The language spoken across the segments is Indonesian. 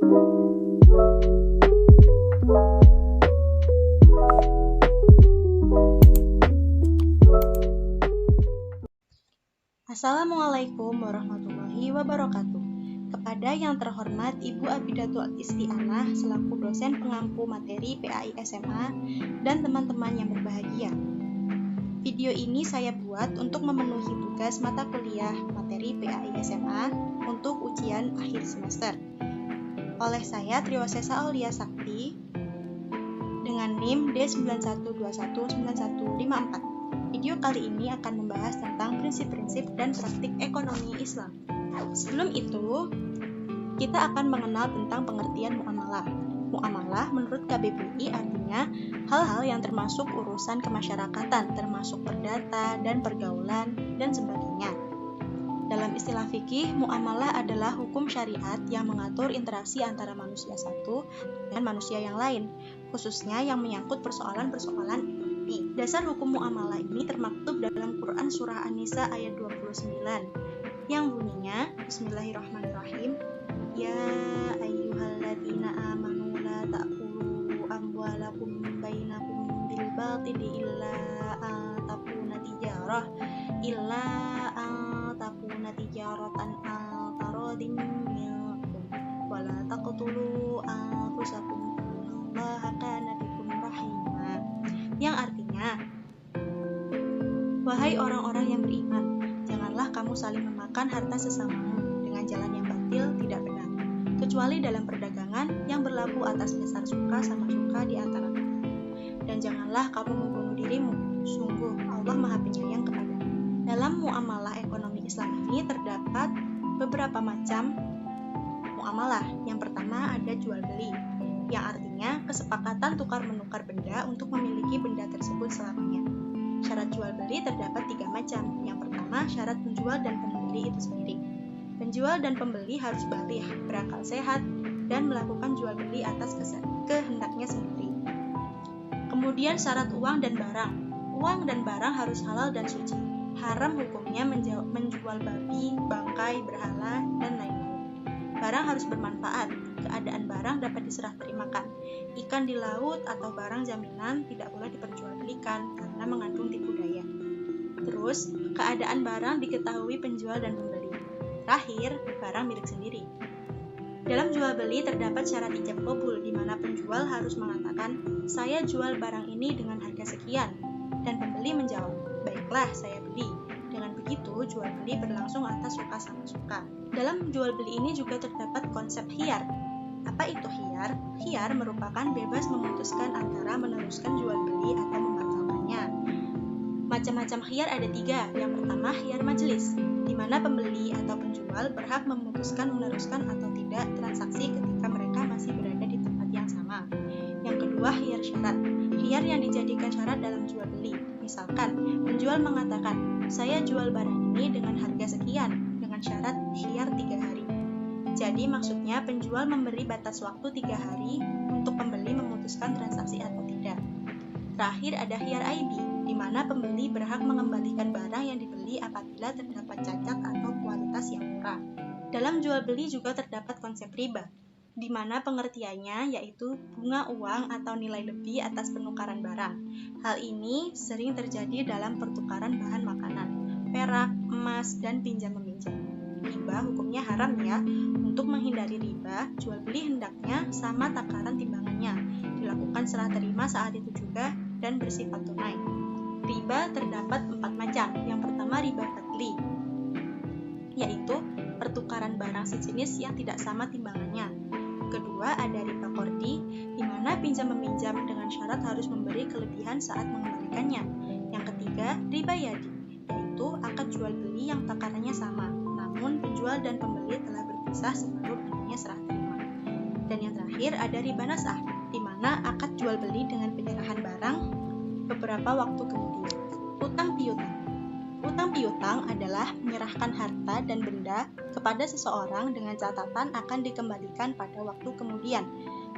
Assalamualaikum warahmatullahi wabarakatuh. Kepada yang terhormat Ibu Abidatul Isti'anah selaku dosen pengampu materi PAI SMA dan teman-teman yang berbahagia. Video ini saya buat untuk memenuhi tugas mata kuliah materi PAI SMA untuk ujian akhir semester. Oleh saya Triwasesa Aulia Sakti dengan NIM D91219154. Video kali ini akan membahas tentang prinsip-prinsip dan praktik ekonomi Islam. Sebelum itu, kita akan mengenal tentang pengertian muamalah. Muamalah menurut KBBI artinya hal-hal yang termasuk urusan kemasyarakatan, termasuk perdata dan pergaulan dan sebagainya. Dalam istilah fikih, muamalah adalah hukum syariat yang mengatur interaksi antara manusia satu dengan manusia yang lain, khususnya yang menyangkut persoalan-persoalan ekonomi. Dasar hukum muamalah ini termaktub dalam Quran Surah An-Nisa ayat 29 yang bunyinya, Bismillahirrahmanirrahim, Ya ayyuhalladzina amanu la ta'kulu amwalakum bainakum bil batili illa takuna tijaratan taradin minkum wa la taqtulu anfusakum innallaha kana bikum rahima. Yang artinya, wahai orang-orang yang beriman, janganlah kamu saling memakan harta sesamamu dengan jalan yang batil tidak benar, kecuali dalam perdagangan yang berlaku atas dasar suka sama suka di antara kamu. Dan janganlah kamu membunuh dirimu, sungguh Allah Maha Penyayang kepadamu. Dalam muamalah ekonomi Islam ini terdapat beberapa macam muamalah. Yang pertama ada jual beli, yang artinya kesepakatan tukar-menukar benda untuk memiliki benda tersebut selamanya. Syarat jual beli terdapat 3 macam. Yang pertama, syarat penjual dan pembeli itu sendiri. Penjual dan pembeli harus balik, berakal sehat, dan melakukan jual beli atas kehendaknya sendiri. Kemudian syarat uang dan barang. Uang dan barang harus halal dan suci. Haram hukumnya menjual babi, bangkai, berhala, dan lain-lain. Barang harus bermanfaat. Keadaan barang dapat diserah terimakan. Ikan di laut atau barang jaminan tidak boleh diperjualbelikan karena mengandung tipu daya. Terus, keadaan barang diketahui penjual dan pembeli. Terakhir, barang milik sendiri. Dalam jual beli terdapat syarat ijab qabul, di mana penjual harus mengatakan, saya jual barang ini dengan harga sekian, dan pembeli menjawab, baiklah saya beli. Dengan begitu, jual beli berlangsung atas suka sama suka. Dalam jual beli ini juga terdapat konsep khiyar. Apa itu khiyar? Khiyar merupakan bebas memutuskan antara meneruskan jual beli atau membatalkannya. Macam-macam khiyar ada 3. Yang pertama, khiyar majelis, di mana pembeli atau penjual berhak memutuskan meneruskan atau tidak transaksi ketika mereka masih berada di tempat yang sama. Yang kedua, khiyar syarat, khiyar yang dijadikan syarat dalam jual beli. Misalkan, penjual mengatakan, saya jual barang ini dengan harga sekian, dengan syarat khiyar 3 hari. Jadi maksudnya penjual memberi batas waktu 3 hari untuk pembeli memutuskan transaksi atau tidak. Terakhir ada khiyar aibi, di mana pembeli berhak mengembalikan barang yang dibeli apabila terdapat cacat atau kualitas yang murah. Dalam jual beli juga terdapat konsep riba, di mana pengertiannya yaitu bunga uang atau nilai lebih atas penukaran barang. Hal ini sering terjadi dalam pertukaran bahan makanan, perak, emas, dan pinjam-meminjam. Riba hukumnya haram ya. Untuk menghindari riba, jual beli hendaknya sama takaran timbangannya, dilakukan serah terima saat itu juga, dan bersifat tunai. Riba terdapat 4 macam. Yang pertama riba fadli, yaitu pertukaran barang sejenis yang tidak sama timbangannya. Kedua ada riba qardi, di mana pinjam-meminjam dengan syarat harus memberi kelebihan saat mengembalikannya. Yang ketiga riba yadi, yaitu akad jual beli yang takarannya sama, namun penjual dan pembeli telah berpisah sebelum adanya serah terima. Dan yang terakhir ada riba nasah, di mana akad jual beli dengan penyerahan barang beberapa waktu kemudian. Utang piutang. Utang piutang adalah menyerahkan harta dan benda kepada seseorang dengan catatan akan dikembalikan pada waktu kemudian,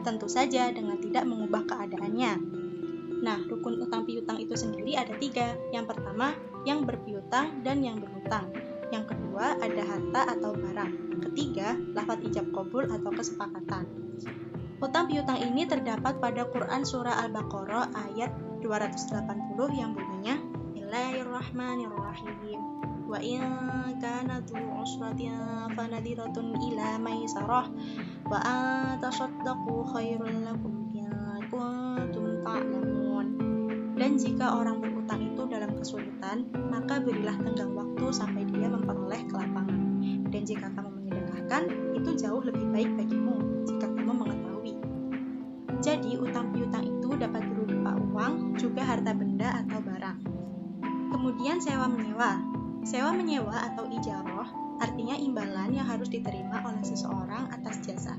tentu saja dengan tidak mengubah keadaannya. Nah, rukun utang piutang itu sendiri ada 3. Yang pertama, yang berpiutang dan yang berhutang. Yang kedua, ada harta atau barang. Ketiga, lafadz ijab qabul atau kesepakatan. Utang piutang ini terdapat pada Quran Surah Al-Baqarah ayat 280 yang bunyinya Bismillahirrahmanirrahim. Wa in kana dzu usratin fanadhiratun ila maisarah wa an tasaddaqu khairul lakum in kuntum ta'lamun. Dan jika orang berutang itu dalam kesulitan, maka berilah tenggang waktu sampai dia memperoleh kelapangan. Dan jika kamu menyedekahkan, itu jauh lebih baik bagimu jika kamu mengetahui. Jadi, utang piutang itu dapat berupa uang, juga harta benda atau barang. Kemudian sewa menyewa. Sewa menyewa atau ijarah artinya imbalan yang harus diterima oleh seseorang atas jasa,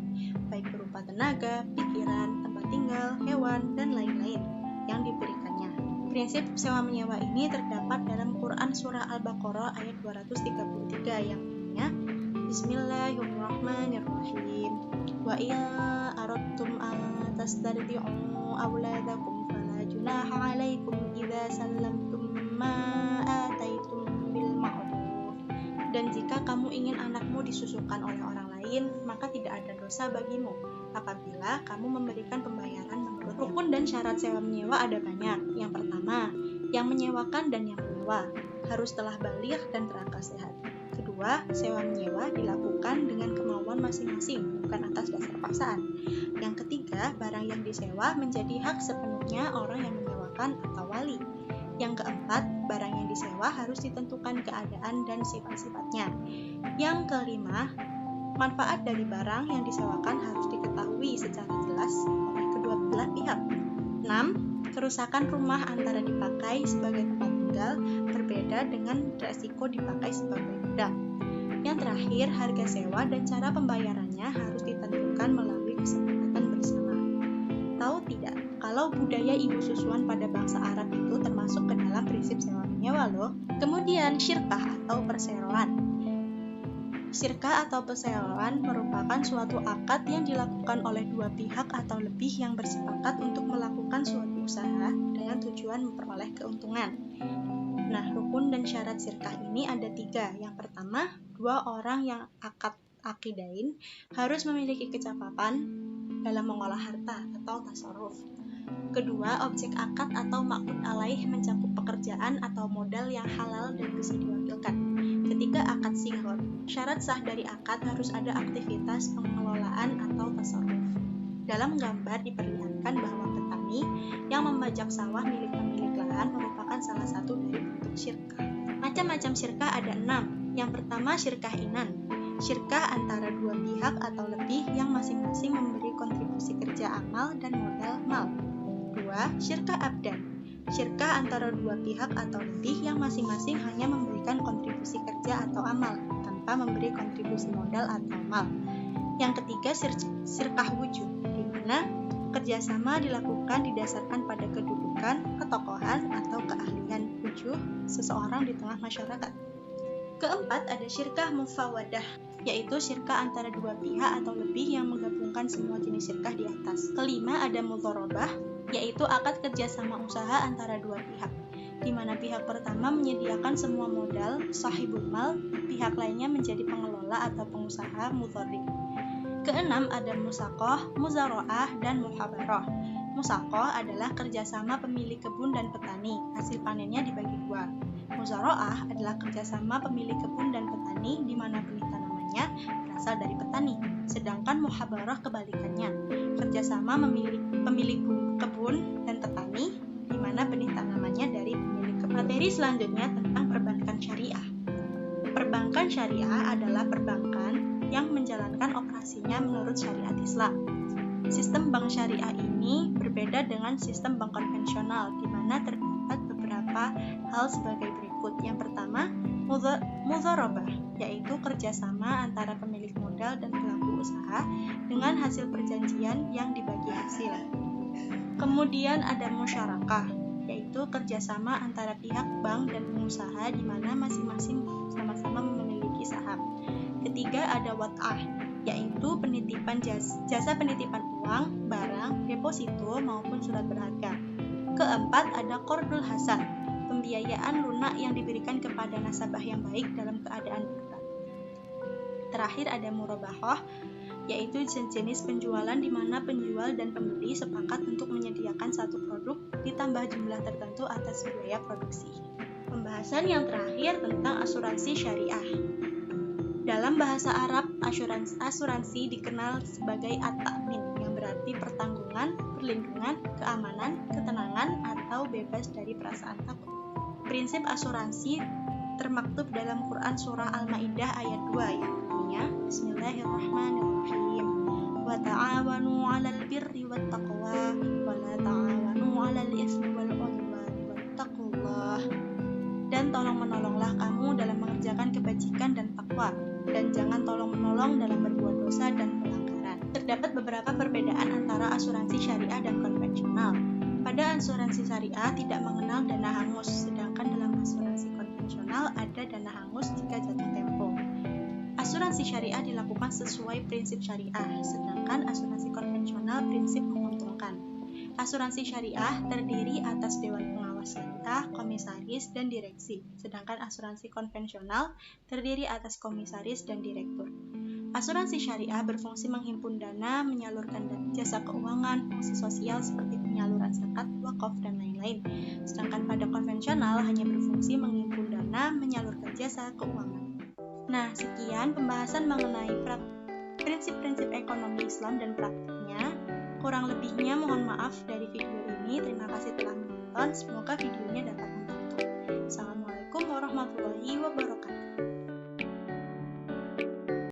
baik berupa tenaga, pikiran, tempat tinggal, hewan, dan lain-lain yang diberikannya. Prinsip sewa menyewa ini terdapat dalam Quran Surah Al-Baqarah ayat 233 yang bunyinya Bismillahirrahmanirrahim. Wa in aradtum an tastardi'u awladakum fala junaha 'alaikum idza sallamtum ma ataitum bil ma'ruf. Dan jika kamu ingin anakmu disusukan oleh orang lain, maka tidak ada dosa bagimu apabila kamu memberikan pembayaran menurut rukun dan syarat sewa menyewa ada banyak. Yang pertama, yang menyewakan dan yang menyewa harus telah baligh dan berakal sehat. Kedua, sewa menyewa dilakukan dengan kemauan masing-masing, bukan atas dasar paksaan. Yang ketiga, barang yang disewa menjadi hak sepenuhnya orang yang menyewakan atau wali. Yang keempat, barang yang disewa harus ditentukan keadaan dan sifat-sifatnya. Yang kelima, manfaat dari barang yang disewakan harus diketahui secara jelas oleh kedua belah pihak. 6. Kerusakan rumah antara dipakai sebagai tempat tinggal berbeda dengan resiko dipakai sebagai gudang. Yang terakhir, harga sewa dan cara pembayarannya harus ditentukan melalui kesepakatan bersama. Tahu tidak, kalau budaya ibu susuan pada bangsa Arab itu termasuk ke dalam prinsip sewa menyewa loh. Kemudian syirkah atau perseroan. Syirkah atau perseroan merupakan suatu akad yang dilakukan oleh dua pihak atau lebih yang bersepakat untuk melakukan suatu usaha dengan tujuan memperoleh keuntungan. Nah, rukun dan syarat syirkah ini ada 3. Yang pertama, dua orang yang akad akidain harus memiliki kecapapan dalam mengolah harta atau tasarruf. Kedua, objek akad atau ma'qud alaih mencakup pekerjaan atau modal yang halal dan bisa diwakilkan. Ketiga, akad sighar. Syarat sah dari akad harus ada aktivitas pengelolaan atau tasarruf. Dalam gambar diperlihatkan bahwa petani yang membajak sawah milik pemilik lahan merupakan salah satu dari bentuk syirkah. Macam-macam syirkah ada 6. Yang pertama, syirkah inan. Syirkah antara dua pihak atau lebih yang masing-masing memberi kontribusi kerja amal dan modal mal. 2. Syirkah abdan. Syirkah antara dua pihak atau lebih yang masing-masing hanya memberikan kontribusi kerja atau amal tanpa memberi kontribusi modal atau mal. Yang ketiga, syirkah wujud, di mana kerjasama dilakukan didasarkan pada kedudukan, ketokohan, atau keahlian wujud seseorang di tengah masyarakat. Keempat, ada syirkah mufawadah, yaitu syirkah antara dua pihak atau lebih yang menggabungkan semua jenis syirkah di atas. Kelima, ada mudharabah, yaitu akad kerjasama usaha antara dua pihak, di mana pihak pertama menyediakan semua modal, sahibul mal, pihak lainnya menjadi pengelola atau pengusaha mudharib. Keenam, ada musaqah, muzara'ah, dan muhabarah. Musaqah adalah kerjasama pemilik kebun dan petani, hasil panennya dibagi dua. Muzara'ah adalah kerjasama pemilik kebun dan petani, di mana benih tanamannya berasal dari petani. Sedangkan muhabarah kebalikannya, kerjasama pemilik kebun dan petani, di mana benih tanamannya dari pemilik kebun. Materi selanjutnya tentang perbankan syariah. Perbankan syariah adalah perbankan yang menjalankan operasinya menurut syariat Islam. Sistem bank syariah ini berbeda dengan sistem bank konvensional, di mana terdapat beberapa hal sebagai berikut. Yang pertama, mudharabah, yaitu kerjasama antara pemilik modal dan pelaku usaha dengan hasil perjanjian yang dibagi hasil. Kemudian ada musyarakah, yaitu kerjasama antara pihak bank dan pengusaha di mana masing-masing sama-sama memiliki saham. Ketiga, ada wat'ah, yaitu penitipan jasa penitipan uang, barang, deposito maupun surat berharga. Keempat, ada qardul hasan, pembiayaan lunak yang diberikan kepada nasabah yang baik dalam keadaan darurat. Terakhir ada murabahah, yaitu jenis penjualan di mana penjual dan pembeli sepakat untuk menyediakan satu produk ditambah jumlah tertentu atas biaya produksi. Pembahasan yang terakhir tentang asuransi syariah. Dalam bahasa Arab, asuransi dikenal sebagai at-ta'min, yang berarti pertanggungan, perlindungan, keamanan, ketenangan, atau bebas dari perasaan takut. Prinsip asuransi termaktub dalam Quran Surah Al-Ma'idah ayat 2 yang artinya Bismillahirrahmanirrahim. Wa ta'awanu 'alal birri wat taqwa wa la ta'awanu 'alal itsmi wal 'udwani wattaqullah. Dan tolong-menolonglah kamu dalam mengerjakan kebajikan dan takwa, dan jangan tolong-menolong dalam berbuat dosa dan pelanggaran. Terdapat beberapa perbedaan antara asuransi syariah dan konvensional. Pada asuransi syariah tidak mengenal dana hangus, sedangkan dalam asuransi konvensional ada dana hangus jika jatuh tempo. Asuransi syariah dilakukan sesuai prinsip syariah, sedangkan asuransi konvensional prinsip menguntungkan. Asuransi syariah terdiri atas dewan pengawas syariah, komisaris, dan direksi, sedangkan asuransi konvensional terdiri atas komisaris dan direktur. Asuransi syariah berfungsi menghimpun dana, menyalurkan jasa keuangan, fungsi sosial seperti penyaluran zakat, wakaf, dan lain-lain. Sedangkan pada konvensional hanya berfungsi menghimpun dana, menyalurkan jasa keuangan. Nah, sekian pembahasan mengenai prinsip-prinsip ekonomi Islam dan praktiknya. Kurang lebihnya mohon maaf dari video ini. Terima kasih telah menonton. Semoga videonya dapat membantu. Assalamualaikum warahmatullahi wabarakatuh.